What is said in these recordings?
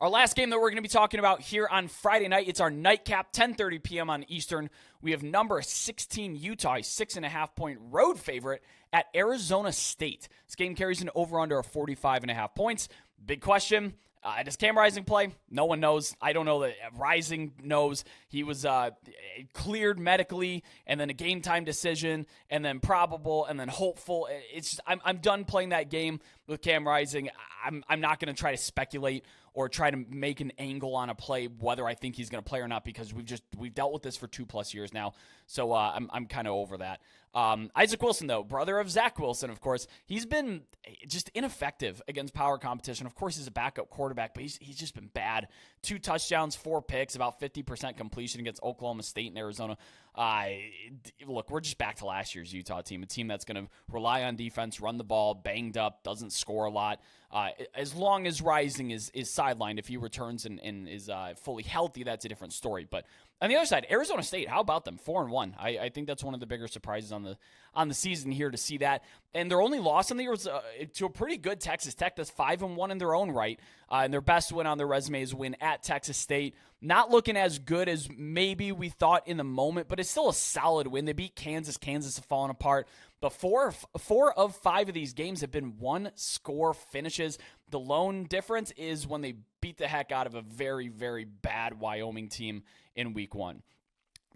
Our last game that we're going to be talking about here on Friday night, it's our nightcap, 10:30 p.m. on Eastern. We have number 16 Utah, a 6.5-point road favorite at Arizona State. This game carries an over-under of 45.5 points. Big question, does Cam Rising play? No one knows. I don't know that Rising knows. He was cleared medically, and then a game time decision, and then probable, and then hopeful. It's just, I'm done playing that game with Cam Rising. I'm not going to try to speculate or try to make an angle on a play whether I think he's going to play or not, because we've dealt with this for 2+ years now. So I'm kind of over that. Isaac Wilson, though, brother of Zach Wilson, of course, he's been just ineffective against power competition. Of course, he's a backup quarterback, but he's just been bad. 2 touchdowns, 4 picks, about 50% completion against Oklahoma State and Arizona. Look, we're just back to last year's Utah team, a team that's going to rely on defense, run the ball, banged up, doesn't score a lot. As long as Rising is sidelined, if he returns and is fully healthy, that's a different story. But on the other side, Arizona State, how about them? 4-1. I think that's one of the bigger surprises on the season here to see that. And their only loss in the year was to a pretty good Texas Tech that's 5-1 in their own right. And their best win on their resume is a win at Texas State. Not looking as good as maybe we thought in the moment, but it's still a solid win. They beat Kansas. Kansas have fallen apart. But four of 5 of these games have been 1-score finishes. The lone difference is when they beat the heck out of a very, very bad Wyoming team in week 1.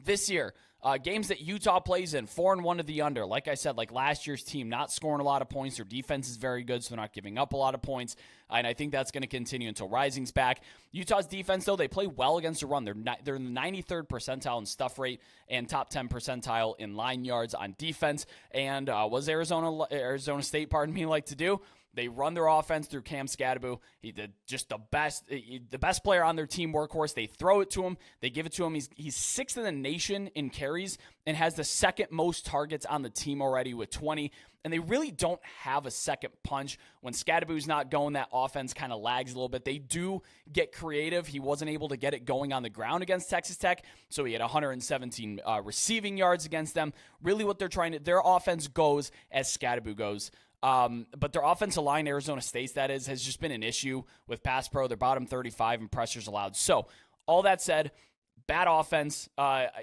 This year, games that Utah plays in, 4-1 to the under. Like I said, like last year's team, not scoring a lot of points. Their defense is very good, so they're not giving up a lot of points. And I think that's going to continue until Rising's back. Utah's defense, though, they play well against the run. They're in the 93rd percentile in stuff rate and top 10 percentile in line yards on defense. And was Arizona State, like to do? They run their offense through Cam Scadaboo. He did just the best player on their team, workhorse. They throw it to him. They give it to him. He's 6th in the nation in carries and has the 2nd most targets on the team already with 20. And they really don't have a second punch. When Scadaboo's not going, that offense kind of lags a little bit. They do get creative. He wasn't able to get it going on the ground against Texas Tech, so he had 117 receiving yards against them. Really what their offense goes as Scadaboo goes. But their offensive line, Arizona State's that is, has just been an issue with pass pro. They're bottom 35 in pressures allowed. So all that said, bad offense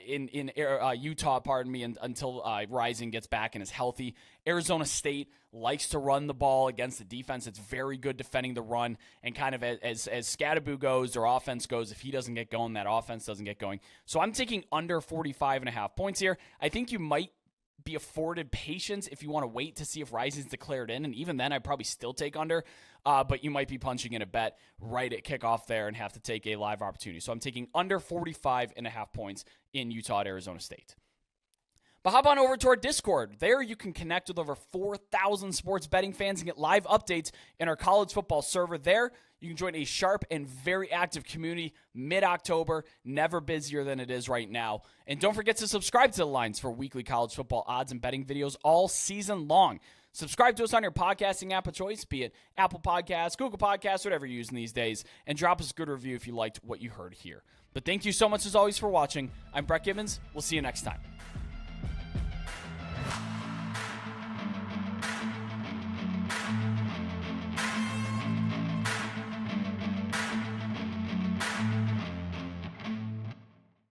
in Utah, until Rising gets back and is healthy. Arizona State likes to run the ball against the defense. It's very good defending the run, and kind of as Scadaboo goes, their offense goes. If he doesn't get going, that offense doesn't get going. So I'm taking under 45.5 points here. I think you might be afforded patience if you want to wait to see if Rising's declared in, and even then I'd probably still take under, but you might be punching in a bet right at kickoff there and have to take a live opportunity. So I'm taking under 45.5 points in Utah at Arizona State. But hop on over to our Discord. There you can connect with over 4,000 sports betting fans and get live updates in our college football server. There you can join a sharp and very active community mid-October, never busier than it is right now. And don't forget to subscribe to the Lines for weekly college football odds and betting videos all season long. Subscribe to us on your podcasting app of choice, be it Apple Podcasts, Google Podcasts, whatever you're using these days, and drop us a good review if you liked what you heard here. But thank you so much as always for watching. I'm Brett Gibbons. We'll see you next time.